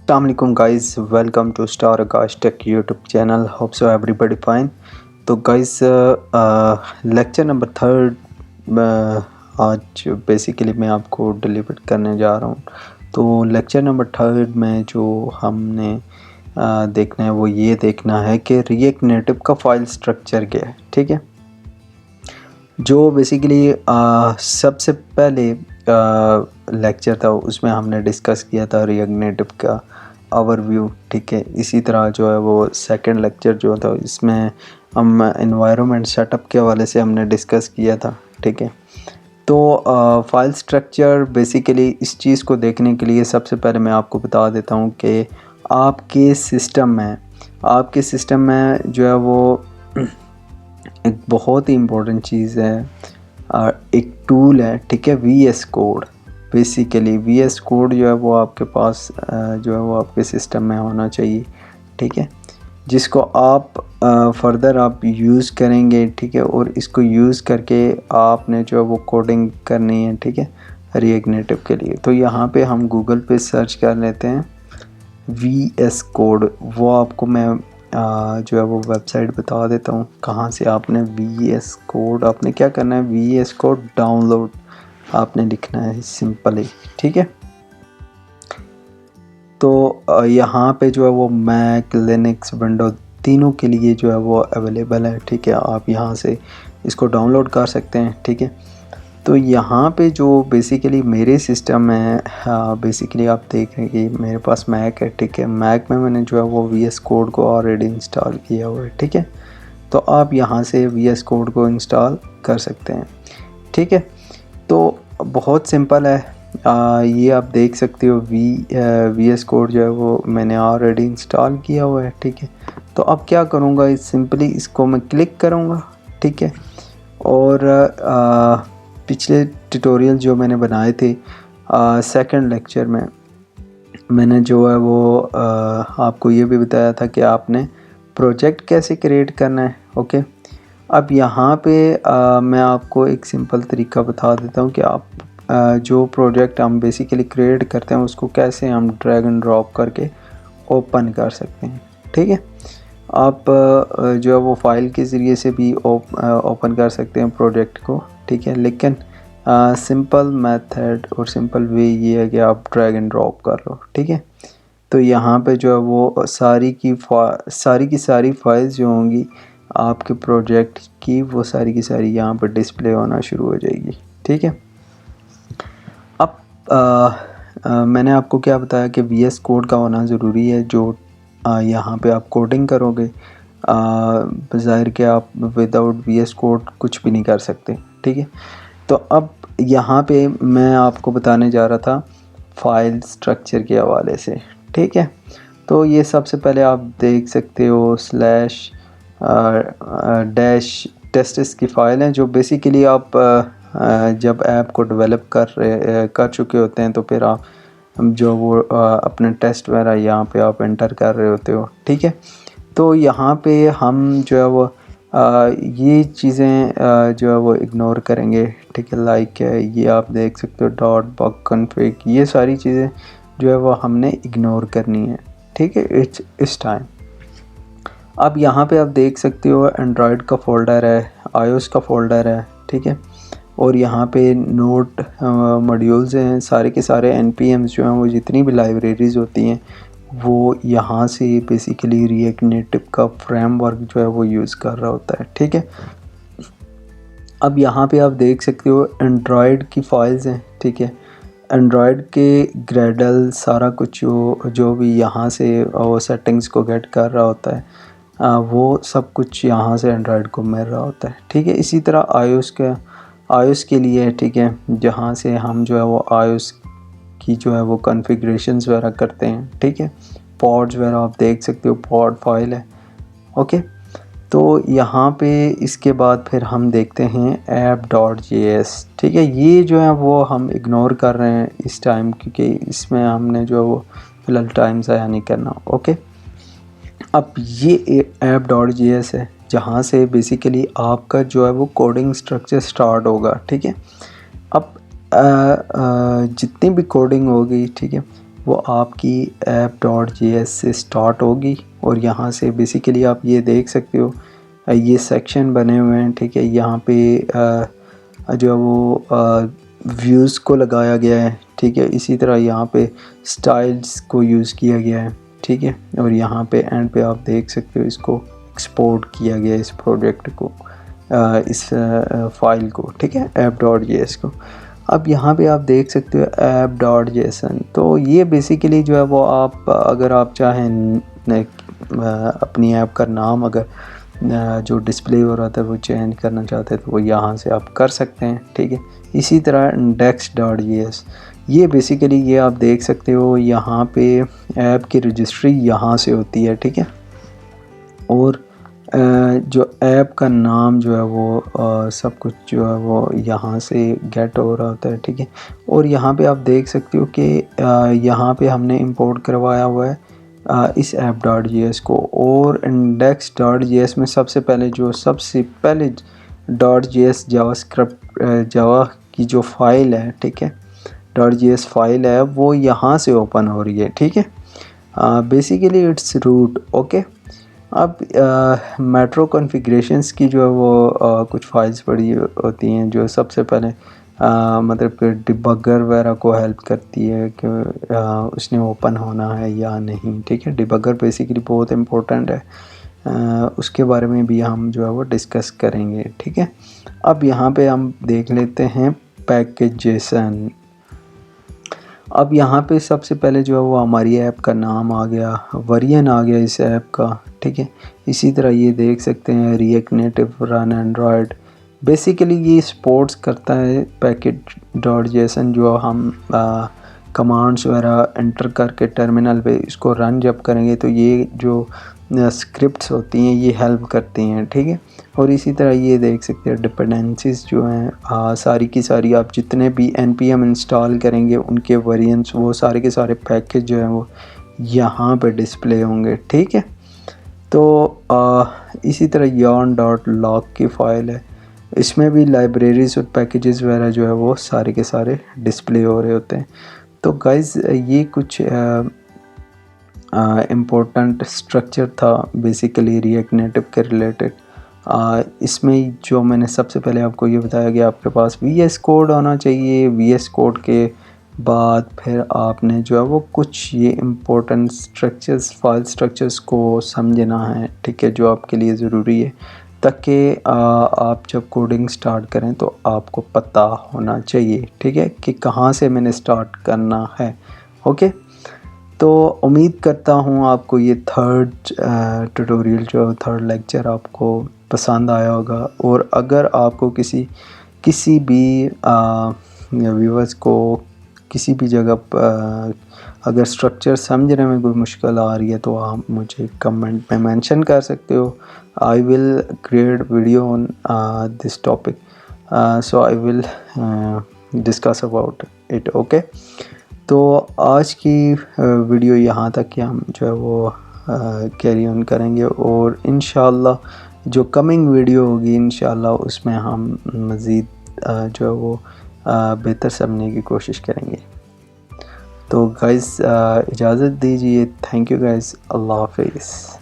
Assalamualaikum guys, welcome to Star Akash Tech YouTube channel. Hope so everybody fine. तो guys lecture number third आज basically मैं आपको deliver करने जा रहा हूँ। तो लेक्चर नंबर थर्ड में जो हमने देखना है वो ये देखना है कि रिएक्ट नेटिव का फाइल स्ट्रक्चर क्या है। ठीक है, जो बेसिकली सबसे पहले लेक्चर था उसमें हमने डिस्कस किया था रिएक्ट नेटिव का ओवरव्यू। ठीक है, इसी तरह जो है वो सेकंड लेक्चर जो था इसमें हम एनवायरनमेंट सेटअप के हवाले से हमने डिस्कस किया था। ठीक है, तो फाइल स्ट्रक्चर बेसिकली इस चीज़ को देखने के लिए सबसे पहले मैं आपको बता देता हूँ कि आपके सिस्टम में जो है वो एक बहुत ही इम्पोर्टेंट चीज़ है, एक टूल है। ठीक है, VS code. Basically VS code जो है वो आपके पास जो है वो आपके सिस्टम में होना चाहिए। ठीक है, जिसको आप फर्दर आप यूज़ करेंगे। ठीक है, और इसको यूज़ करके आपने जो है वो कोडिंग करनी है। ठीक है, रिएक्ट नेटिव के लिए। तो यहाँ पे हम गूगल पे सर्च कर लेते हैं VS कोड। वो आपको मैं जो है वो वेबसाइट बता देता हूँ कहाँ से आपने VS कोड, आपने क्या करना है, VS कोड डाउनलोड आपने लिखना है सिंपली। ठीक है, तो यहाँ पे जो है वो मैक, लिनक्स, विंडो तीनों के लिए जो है वो अवेलेबल है। ठीक है, आप यहाँ से इसको डाउनलोड कर सकते हैं। ठीक है, तो यहाँ पे जो बेसिकली मेरे सिस्टम में बेसिकली आप देख रहे हैं कि मेरे पास मैक है। ठीक है, मैक में मैंने जो है वो VS कोड को ऑलरेडी इंस्टॉल किया हुआ है। ठीक है, तो आप यहाँ से VS कोड को इंस्टॉल कर सकते हैं। ठीक है, तो बहुत सिंपल है। ये आप देख सकते हो VS कोड जो है वो मैंने ऑलरेडी इंस्टॉल किया हुआ है। ठीक है, तो अब क्या करूँगा, सिंपली इसको मैं क्लिक करूँगा। ठीक है, और पिछले ट्यूटोरियल जो मैंने बनाए थे सेकंड लेक्चर में मैंने जो है वो आपको ये भी बताया था कि आपने प्रोजेक्ट कैसे क्रिएट करना है। ओके, अब यहाँ पे मैं आपको एक सिंपल तरीका बता देता हूँ कि आप जो प्रोजेक्ट हम बेसिकली क्रिएट करते हैं उसको कैसे हम ड्रैग एंड ड्रॉप करके ओपन कर सकते हैं। ठीक है, आप जो है वो फाइल के ज़रिए से भी ओपन कर सकते हैं प्रोजेक्ट को। ठीक है, लेकिन सिंपल मेथड और सिंपल वे ये है कि आप ड्रैग एंड ड्रॉप कर लो। ठीक है, तो यहाँ पे जो है वो सारी की सारी फाइल्स जो होंगी आपके प्रोजेक्ट की, वो सारी की सारी यहाँ पर डिस्प्ले होना शुरू हो जाएगी। ठीक है, अब मैंने आपको क्या बताया कि VS कोड का होना ज़रूरी है। जो यहाँ पे आप कोडिंग करोगे, बज़ाहिर के आप विदाउट VS कोड कुछ भी नहीं कर सकते। ठीक है, तो अब यहाँ पे मैं आपको बताने जा रहा था फाइल स्ट्रक्चर के हवाले से। ठीक है, तो ये सबसे पहले आप देख सकते हो स्लैश डैश टेस्ट्स की फ़ाइल है, जो बेसिकली आप जब ऐप को डेवलप कर चुके होते हैं तो फिर आप जो वो अपने टेस्ट वगैरह यहाँ पे आप एंटर कर रहे होते हो। ठीक है, तो यहाँ पे हम जो है वो ये चीज़ें जो है वो इग्नोर करेंगे। ठीक है, लाइक ये आप देख सकते हो डॉट बग कॉन्फ़िग, ये सारी चीज़ें जो है वो हमने इग्नोर करनी है। ठीक है, इस टाइम अब यहाँ पे आप देख सकते हो एंड्रॉयड का फ़ोल्डर है, iOS का फ़ोल्डर है। ठीक है, और यहाँ पे नोट मॉड्यूल्स हैं, सारे के सारे NPMs जो हैं वो जितनी भी लाइब्रेरीज़ होती हैं वो यहाँ से बेसिकली रिएक्ट नेटिव का फ्रेमवर्क जो है वो यूज़ कर रहा होता है। ठीक है, अब यहाँ पे आप देख सकते हो एंड्रॉयड की फ़ाइल्स हैं। ठीक है, एंड्रॉयड के ग्रेडल सारा कुछ जो भी यहाँ से वो सेटिंग्स को गेट कर रहा होता है, वो सब कुछ यहाँ से एंड्रॉयड को मिल रहा होता है। ठीक है, इसी तरह iOS के लिए, ठीक है, जहाँ से हम जो है वो iOS की जो है वो कॉन्फ़िगरेशंस वगैरह करते हैं। ठीक है, पॉड्स वगैरह आप देख सकते हो, पॉड फाइल है। ओके, तो यहाँ पे इसके बाद फिर हम देखते हैं app.js। ठीक है, ये जो है वो हम इग्नोर कर रहे हैं इस टाइम, क्योंकि इसमें हमने जो है वो फ़िलहाल टाइम ज़ाया नहीं करना। ओके, अब ये app.js है जहाँ से बेसिकली आपका जो है वो कोडिंग स्ट्रक्चर स्टार्ट होगा। ठीक है, अब जितनी भी कोडिंग होगी, ठीक है, वो आपकी app.js से स्टार्ट होगी और यहाँ से बेसिकली आप ये देख सकते हो ये सेक्शन बने हुए हैं, ठीक है। यहाँ पे जो वो व्यूज़ को लगाया गया है, ठीक है। इसी तरह यहाँ पे स्टाइल्स को यूज़ किया गया है, ठीक है। और यहाँ पे एंड पे आप देख सकते हो इसको एक्सपोर्ट किया गया है, इस प्रोजेक्ट को, इस फाइल को, ठीक है, app.js को। अब यहाँ पे आप देख सकते हो app.json। तो ये बेसिकली जो है वो आप अगर आप चाहें अपनी ऐप का नाम अगर जो डिस्प्ले हो रहा था वो चेंज करना चाहते हैं तो वो यहाँ से आप कर सकते हैं, ठीक है। इसी तरह index.js, ये बेसिकली ये आप देख सकते हो यहाँ पे ऐप की रजिस्ट्री यहाँ से होती है, ठीक है। और जो ऐप का नाम जो है वो सब कुछ जो है वो यहाँ से गेट हो रहा होता है, ठीक है। और यहाँ पे आप देख सकते हो कि यहाँ पे हमने इंपोर्ट करवाया हुआ है इस app.js को। और index.js में सबसे पहले .js जावास्क्रिप्ट जावा की जो फाइल है, ठीक है, .js फाइल है वो यहाँ से ओपन हो रही है, ठीक है। Basically it's root, okay. अब मेट्रो कॉन्फ़िगरेशंस की जो है वो कुछ फाइल्स पड़ी होती हैं जो सबसे पहले मतलब कि डिबगर वगैरह को हेल्प करती है कि उसने ओपन होना है या नहीं, ठीक है। डिबगर बेसिकली बहुत इम्पोर्टेंट है, उसके बारे में भी हम जो है वो डिस्कस करेंगे, ठीक है। अब यहाँ पे हम देख लेते हैं पैकेजेसन। अब यहाँ पे सबसे पहले जो है वो हमारी ऐप का नाम आ गया, वर्जन आ गया इस ऐप का, ठीक है। इसी तरह ये देख सकते हैं react native run Android. Basically ये सपोर्ट्स करता है पैकेज.json, जो हम कमांड्स वगैरह एंटर करके टर्मिनल पे इसको रन जब करेंगे तो ये जो स्क्रिप्ट्स होती हैं ये हेल्प करती हैं, ठीक है। और इसी तरह ये देख सकते हैं डिपेंडेंसीज जो हैं सारी की सारी आप जितने भी npm इंस्टॉल करेंगे उनके वेरिएंट्स वो सारे के सारे पैकेज जो हैं वो यहाँ पे डिस्प्ले होंगे, ठीक है। तो इसी तरह yarn.log की फ़ाइल है, इसमें भी लाइब्रेरीज और पैकेजेस वगैरह जो है वो सारे के सारे डिस्प्ले हो रहे होते हैं। तो गाइज़ ये कुछ इम्पोर्टेंट स्ट्रक्चर था बेसिकली रिएक्ट नेटिव के रिलेटेड। इसमें जो मैंने सबसे पहले आपको ये बताया कि आपके पास VS कोड होना चाहिए, VS कोड के बाद फिर आपने जो है वो कुछ ये इम्पोर्टेंट स्ट्रक्चर्स, फाइल स्ट्रक्चर्स को समझना है, ठीक है, जो आपके लिए ज़रूरी है ताकि आप जब कोडिंग स्टार्ट करें तो आपको पता होना चाहिए, ठीक है, कि कहाँ से मैंने स्टार्ट करना है, ओके। तो उम्मीद करता हूँ आपको ये थर्ड ट्यूटोरियल जो थर्ड लेक्चर आपको पसंद आया होगा। और अगर आपको किसी भी व्यूअर्स को किसी भी जगह अगर स्ट्रक्चर समझने में कोई मुश्किल आ रही है तो आप मुझे कमेंट में मेंशन कर सकते हो। I will create video on this topic, so I will discuss about it, okay. तो आज की वीडियो यहाँ तक कि हम जो है वो कैरी ऑन करेंगे और इंशाल्लाह जो कमिंग वीडियो होगी इंशाल्लाह उसमें हम मज़ीद जो है वो बेहतर समझने की कोशिश करेंगे। तो गाइस इजाज़त दीजिए, थैंक यू गाइस, अल्लाह हाफिज़।